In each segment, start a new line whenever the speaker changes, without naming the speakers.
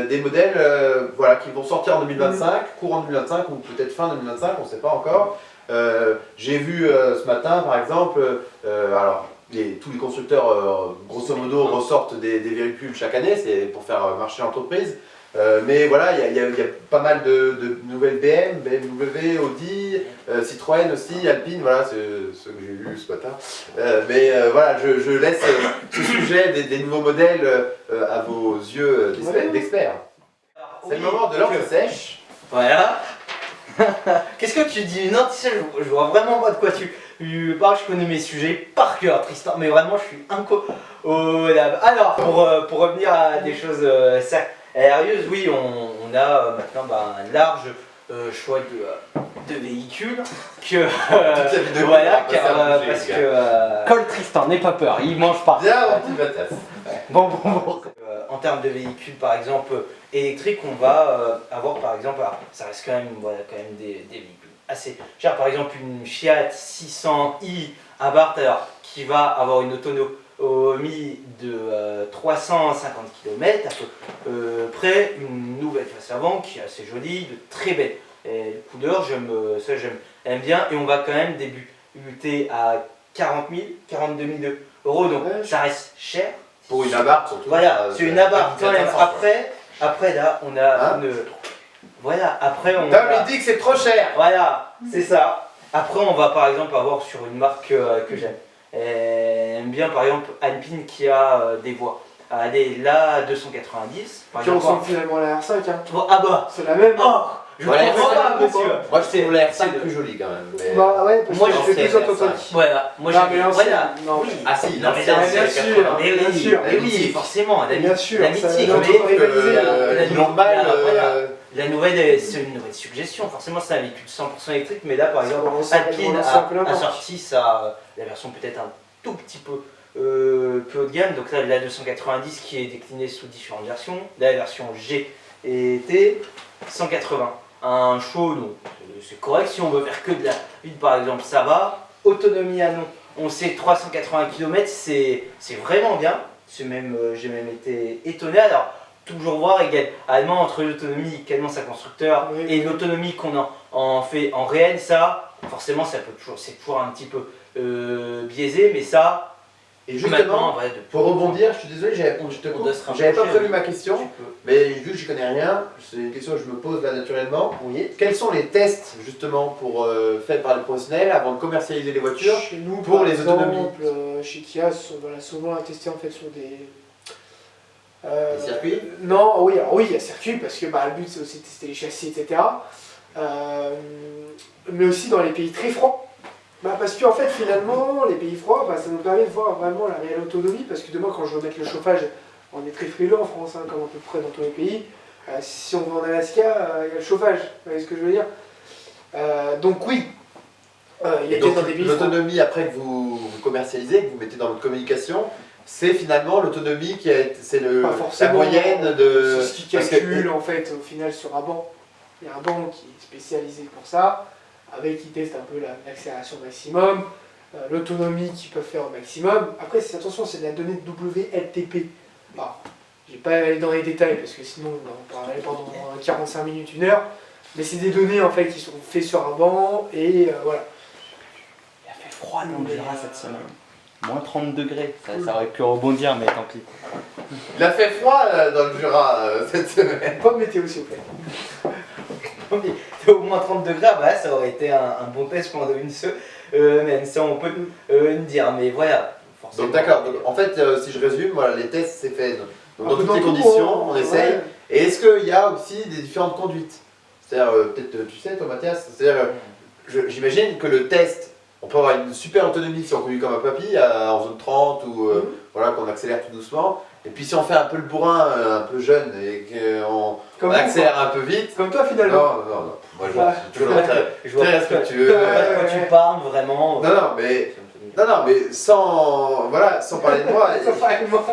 des modèles voilà, qui vont sortir en 2025, courant 2025 ou peut-être fin 2025, on ne sait pas encore. J'ai vu ce matin par exemple, alors tous les constructeurs grosso modo ressortent des véhicules chaque année, c'est pour faire marcher l'entreprise. Mais voilà, il y a pas mal de nouvelles BMW, Audi, Citroën aussi, Alpine, voilà, c'est ce que j'ai vu ce matin. Mais voilà, je laisse ce sujet des nouveaux modèles à vos yeux d'experts. C'est le moment de l'orge sèche.
Voilà. Qu'est-ce que tu dis? Non, tu sais, je vois vraiment pas de quoi tu parles. Je connais mes sujets par cœur, Tristan, mais vraiment, je suis incollable. Alors, pour revenir à des choses sérieuses, oui, on a maintenant un large choix de véhicules que voilà, parce que Cole Tristan, n'aie pas peur, il mange pas.
Bien, mon petit batasse.
Bon. En termes de véhicules, par exemple électriques, on va avoir par exemple, alors, ça reste quand même, voilà, des véhicules assez chers. Par exemple, une Fiat 600i Abarth, alors qui va avoir une autonomie de 350 km, à peu près, une nouvelle face avant qui est assez jolie, de très belle couleur, j'aime bien, et on va quand même débuter à 40 000, 42 000 euros, donc ça reste cher.
Pour une Abarth surtout.
Voilà, c'est une Abarth quand même. Après là, on a une... Voilà, après on
Tom, il dit que c'est trop cher.
Voilà, c'est ça. Après, on va par exemple avoir sur une marque que j'aime bien, par exemple Alpine qui a des voies. Allez, la 290, par
qui
exemple.
ressemble finalement à la R5. Hein.
Ah bah,
C'est la même.
oh, je
Voilà,
comprends pas, monsieur.
Moi je trouve la R5 plus jolie quand même. Mais...
Bah ouais, parce
Moi,
que
je
je fais
sais,
plus autotonique.
Voilà, moi
Non,
j'ai...
mais l'ancienne,
Voilà,
non.
oui.
Ah si,
Non, mais
l'ancienne,
bien
c'est
sûr,
80.
mais
bien
oui,
sûr.
mais oui, forcément,
Bien sûr,
la
ça,
mythique,
ils ont
mais...
tout rivalisé.
Ils l'ont mal.
Voilà. La nouvelle, c'est une nouvelle suggestion. Forcément, c'est un véhicule 100% électrique, mais là, par exemple, Alpine a sorti la version peut-être un tout petit peu plus haut de gamme. Donc là, la 290 qui est déclinée sous différentes versions. La version G et T, 180. Un show, non, c'est correct. Si on veut faire que de la vide, par exemple, ça va. Autonomie à non, on sait 380 km, c'est vraiment bien. J'ai même été étonné. Alors, toujours voir également entre l'autonomie qu'annonce un constructeur et l'autonomie qu'on en fait en réel, ça, forcément, c'est toujours un petit peu biaisé, mais ça,
Et justement,
voilà,
pour rebondir, je suis désolé, j'avais pas prévu ma question, mais vu que j'y connais rien, c'est une question que je me pose là naturellement.
Oui.
Quels sont les tests justement faits par les professionnels avant de commercialiser les voitures
Chez nous,
pour
par
les autonomies?
exemple, chez Kia, voilà, souvent à tester en fait sur des...
Des circuits?
Non, oui, alors oui, il y a circuit parce que le but c'est aussi de tester les châssis, etc. Mais aussi dans les pays très froids. Parce qu'en fait, finalement, les pays froids, ça nous permet de voir vraiment la réelle autonomie. Parce que demain, quand je veux mettre le chauffage, on est très frileux en France, hein, comme à peu près dans tous les pays. Si on va en Alaska, il y a le chauffage. Vous voyez ce que je veux dire? Donc oui, il y a dans des pays froids.
L'autonomie après que vous commercialisez, que vous mettez dans votre communication, c'est finalement l'autonomie c'est la moyenne de...
C'est ce qui calcule en fait au final sur un banc. Il y a un banc qui est spécialisé pour ça, avec qui teste un peu l'accélération maximum, l'autonomie qu'ils peuvent faire au maximum. Après, attention, c'est de la donnée de WLTP. Alors, je ne vais pas aller dans les détails parce que sinon on en parlerait pendant 45 minutes, 1 heure. Mais c'est des données en fait qui sont faites sur un banc et voilà.
Il a fait froid dans le Jura cette semaine. Moins 30 degrés, ça aurait pu rebondir, mais tant pis.
Il a fait froid dans le Jura cette semaine.
Pas de météo s'il vous plaît.
Au moins 30 degrés, ça aurait été un bon test pendant une semaine, ça on peut me dire, mais voilà.
Donc d'accord, en fait si je résume, voilà, les tests c'est fait dans toutes les conditions, on essaye. Ouais. Et est-ce qu'il y a aussi des différentes conduites? C'est-à-dire, peut-être tu sais toi Mathias, c'est-à-dire, j'imagine que le test, on peut avoir une super autonomie si on conduit comme un papy en zone 30 ou voilà, qu'on accélère tout doucement. Et puis si on fait un peu le bourrin, un peu jeune et qu'on accélère un peu vite.
Comme toi finalement.
Non. Moi je suis toujours très respectueux.
Quand tu parles vraiment.
Non, mais sans parler de moi.
Sans parler de moi.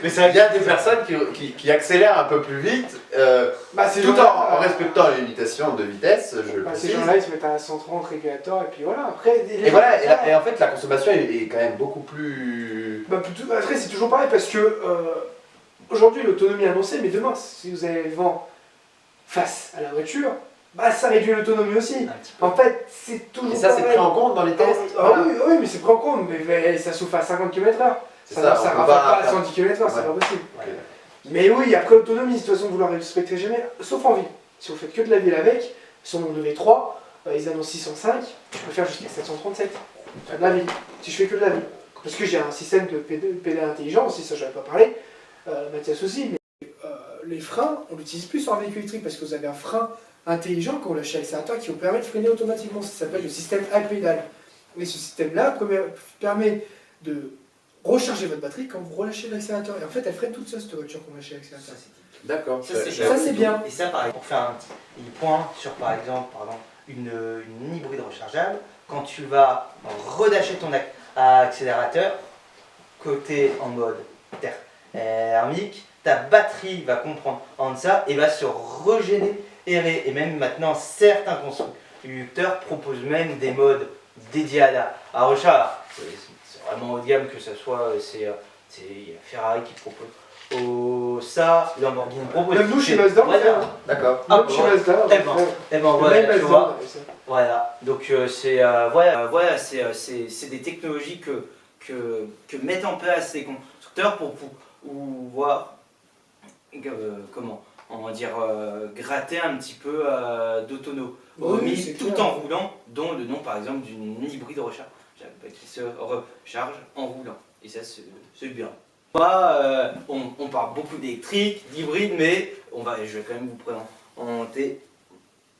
Mais c'est bien des personnes qui accélèrent un peu plus vite, tout en respectant les limitations de vitesse.
Ces gens-là, ils se mettent à 130 régulateur et puis voilà. Après,
et en fait, la consommation est quand même beaucoup plus.
Après, c'est toujours pareil parce que aujourd'hui l'autonomie est annoncée, mais demain, si vous avez le vent face à la voiture, bah ça réduit l'autonomie aussi.
Un petit peu.
En fait, c'est toujours
Et ça, c'est
pareil.
pris en compte dans les tests.
Ah
Voilà.
oui, oui, mais c'est pris en compte, mais ça souffle à 50 km/h.
C'est
Ça
ça, on peut
rafale
pas
pas à
faire-
110 km/h, c'est
Ouais.
pas possible.
Ok.
Mais oui, après l'autonomie, de toute façon, vous la respecterez jamais, sauf en ville. Si vous faites que de la ville avec, sur mon EV3, ils annoncent 605, je peux faire jusqu'à 737. De la ville, si je fais que de la ville. Parce que j'ai un système de pédale intelligent aussi, ça j'avais pas parlé, Mathias aussi, mais les freins, on l'utilise plus sur un véhicule électrique parce que vous avez un frein intelligent quand vous lâchez l'accélérateur qui vous permet de freiner automatiquement. Ça s'appelle le système à-pédale. Et ce système-là permet de recharger votre batterie quand vous relâchez l'accélérateur. Et en fait, elle freine toute seule cette voiture quand vous lâchez l'accélérateur.
D'accord.
Ça, c'est bien.
Et ça, pareil, pour faire un petit point sur, par exemple, une hybride rechargeable, quand tu vas relâcher ton accélérateur, côté en mode thermique, ta batterie va comprendre en ça et va se régénérer. Et même maintenant, certains constructeurs proposent même des modes dédiés à la recharge. C'est vraiment haut de gamme, que ce soit, il y a Ferrari qui propose ça, Lamborghini propose.
Même nous, chez Mazda, on le fait,
voilà.
hein.
D'accord.
Ah,
Même chez Mazda, on le
Eh ben,
fait.
Eh ben
Même
voilà, tu
Mazda,
vois.
on a fait ça.
Voilà, donc c'est des technologies que mettent en place les constructeurs pour voir comment on va dire gratter un petit peu d'autonomie
Oui, c'est
tout
clair.
en roulant, dont le nom par exemple d'une hybride recharge qui se recharge en roulant. Et ça c'est bien. Moi, on parle beaucoup d'électrique, d'hybride, mais je vais quand même vous présenter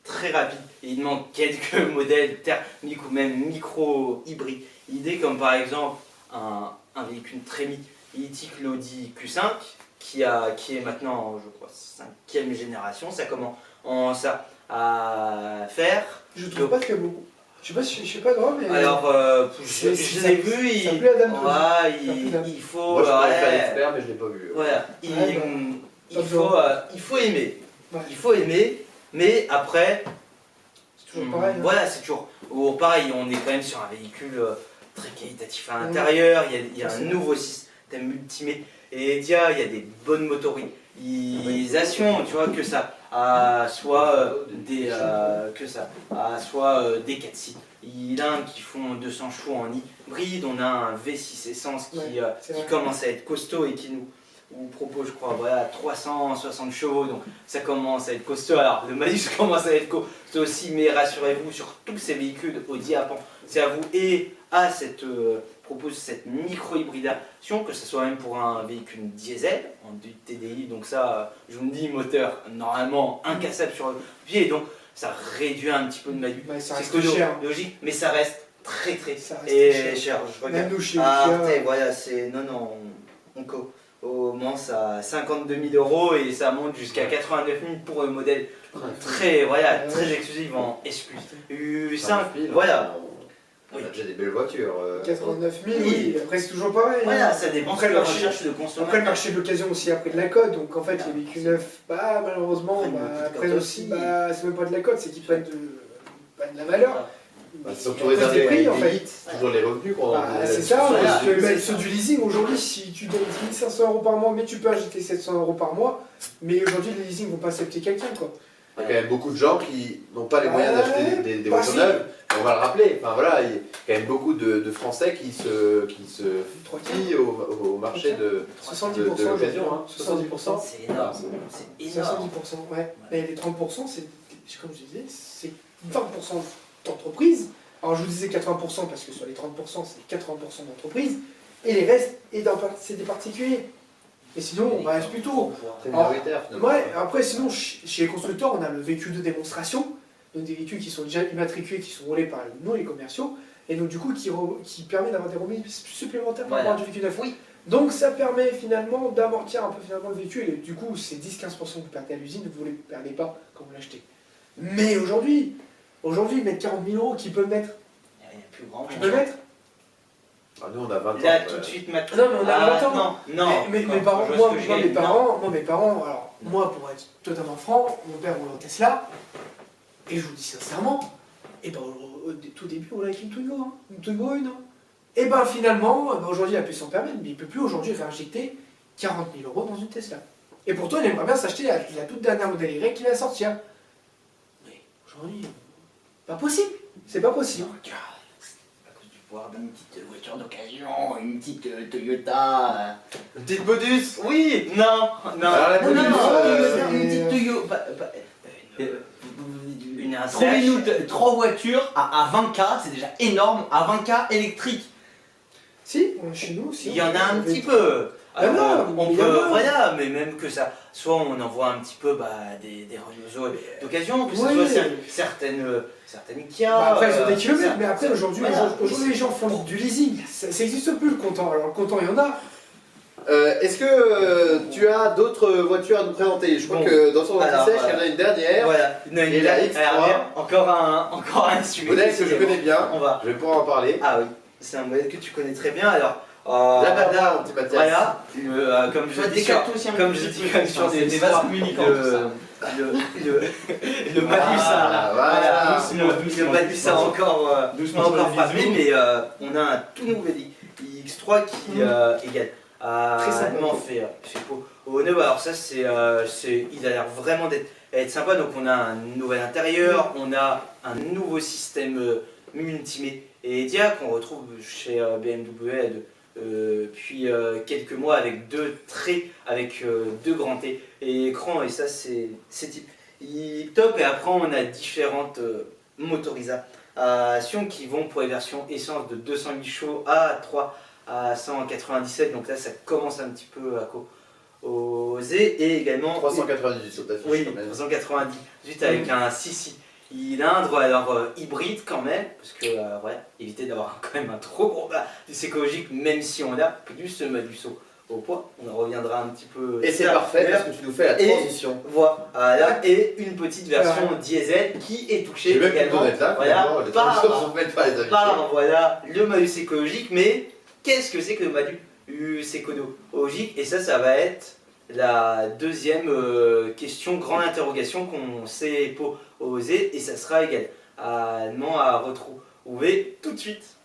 très rapide. Et il demande quelques modèles thermiques ou même micro-hybrides. Idées comme par exemple un véhicule très mythique, l'Audi Q5, qui est maintenant, je crois, 5e génération. Ça commence à faire.
Je trouve pas qu'il y a beaucoup. Je sais pas grave, mais.
Alors, je l'ai vu,
ça plaît à Dame Audi.
il faut.
Moi, je pourrais faire
ouais,
l'expert, mais je l'ai pas vu.
voilà,
bah,
il faut aimer.
Ouais.
Il faut aimer, mais après,
C'est toujours pareil. hein.
voilà, c'est toujours pareil. On est quand même sur un véhicule très qualitatif à l'intérieur. Il y a un nouveau système multimédia. Il y a des bonnes motorisations, tu vois, que ça soit des 4 cycles. Il y en a un qui font 200 chevaux en hybride. On a un V6 essence qui
c'est vrai.
commence à être costaud et qui nous propose, je crois, 360 chevaux, donc ça commence à être costaud. Alors le Malus commence à être costaud aussi, mais rassurez-vous, sur tous ces véhicules Audi à c'est à vous et à propose cette micro-hybridation, que ce soit même pour un véhicule diesel en TDI, donc ça, je vous me dis, moteur normalement incassable sur le pied, donc ça réduit un petit peu de malus.
Ouais, ça
C'est
reste cher.
logique, mais ça reste très
Ça reste
et
cher.
cher. Je regarde.
Même nous chez
Ah,
Ikea.
putain, voilà, c'est. Non, on commence à 52 000 € et ça monte jusqu'à 89 000 pour un modèle très exclusif en U5. Voilà.
On a déjà des belles voitures.
89 000,
Oui.
oui. Après, c'est toujours pareil.
Voilà,
hein.
ça dépend
Après,
de
le
la
marché-
recherche de consommateur.
Après, le marché de l'occasion aussi a pris de la cote. Donc, en fait,
Ah,
les véhicules
c'est-
neufs, malheureusement,
Prennent beaucoup de
après
cote
aussi,
aussi.
c'est même pas de la cote, c'est qu'ils prennent de la valeur.
Bah, c'est
À
surtout
cause des
réservé à
prix, en
une
fait.
élite, c'est toujours les revenus qu'on
C'est ça,
Voilà,
parce que
c'est
même
ça.
ceux du leasing, aujourd'hui, si tu donnes 1500 € par mois, mais tu peux ajouter 700 € par mois, mais aujourd'hui, les leasing vont pas accepter quelqu'un, quoi.
Il y a quand même beaucoup de gens qui n'ont pas les
Ouais,
moyens d'acheter des
bah
voitures
si.
neuves. On va le rappeler. Enfin voilà, il y a quand même beaucoup de Français qui se
Trois quarts.
fient au marché de
70%,
l'occasion. Hein.
70%.
C'est énorme. C'est énorme.
70%, ouais. Mais les 30%, c'est, comme je disais, c'est 20% d'entreprises. Alors je vous disais 80% parce que sur les 30%, c'est 80% d'entreprises. Et les restes, c'est des particuliers. Et sinon, on reste plutôt.
Très minoritaire finalement.
Ouais, après, sinon, chez les constructeurs, on a le véhicule de démonstration. Donc des véhicules qui sont déjà immatriculés, qui sont roulés par nous, les commerciaux. Et donc du coup, qui permet d'avoir des remises supplémentaires par rapport à du véhicule neuf.
Oui.
Donc ça permet finalement d'amortir un peu finalement le véhicule. Et du coup, c'est 10-15% que vous perdez à l'usine, vous ne les perdez pas quand vous l'achetez. Mais aujourd'hui, mettre 40 000 €, qui peut le mettre?
Il n'y a plus grand
Qui peut le mettre?
Ah, nous on a 20 ans.
Là, tout de suite, maintenant.
Non, mais on a 20 ans.
Non,
Mais
quand
mes parents,
je vois
moi,
ce que
moi,
j'ai,
mes
non.
parents, alors moi pour être totalement franc, mon père roulait en Tesla, et je vous dis sincèrement, et ben au tout début on roulait avec une Twingo, une Twingo 1. Et ben finalement, aujourd'hui il a pu s'en permettre, mais il peut plus aujourd'hui faire injecter 40 000 € dans une Tesla. Et pourtant, il aimerait bien s'acheter la toute dernière modèle Y qui va sortir. Mais aujourd'hui, pas possible. C'est pas possible.
À cause du pouvoir d'une petite voiture d'occasion, une petite Toyota.
Une petite Modus. Oui. Non.
Alors, la
Non, non,
Modus,
non, une petite Toyota. Trouvez-nous 3 voitures à 20K, c'est déjà énorme, à 20K électrique.
Si, chez nous aussi.
Il y en a un petit peu.
Ah non,
on
il y en
peut,
a.
voilà, mais même que ça, soit on envoie un petit peu des Renault d'occasion, que ce
Oui.
soit certaines Kia.
Bah, après, ils ont des kilomètres,
certaines-
mais après, aujourd'hui,
voilà.
les gens font du leasing. Ça n'existe plus le comptant. Alors, le comptant, il y en a.
Est-ce que tu as d'autres voitures à nous présenter? Je crois
Bon.
que dans son
Alors,
anti-sèche, il y en a une dernière.
Voilà,
Et la X3.
encore un sujet.
Modèle que je connais bien.
On va.
Je vais pouvoir en parler.
Ah oui, c'est un modèle que tu connais très bien. Alors,
La Bada anti-Mathias.
voilà, comme je dis sur, comme je dis comme sur des
vases
histoires,
communicants.
le Malus
Ah, voilà.
le Malus a encore
Doucement
encore
sur les
frappé,
bisous.
mais on a un tout nouvel X3 qui égale
Très sympa.
vraiment fait au neuf. Alors ça il a l'air vraiment d'être sympa. Donc on a un nouvel intérieur, on a un nouveau système multimédia qu'on retrouve chez BMW depuis quelques mois avec deux traits, avec deux grands T et écran, et ça c'est top. Et après on a différentes motorisations qui vont pour les versions essence de 208 chevaux à 3 à 197, donc là ça commence un petit peu à causer, et également
398 sur ta fiche
oui,
quand même.
398 avec un 6 cylindres, alors hybride quand même, parce que voilà, éviter d'avoir quand même un trop gros bus écologique, même si on a plus Malus au poids, on en reviendra un petit peu.
Et c'est
tard.
parfait parce que tu nous fais la
Et-
transition.
Voilà, et une petite version diesel qui est touchée
J'ai même plus
également
d'honnête là,
voilà,
finalement, les
par-
transitions sont faites par les invités.
voilà, le Malus écologique. Mais qu'est-ce que c'est que le Malus écologique? Et ça va être la deuxième question, grande interrogation qu'on s'est posée, et ça sera également à retrouver tout de suite.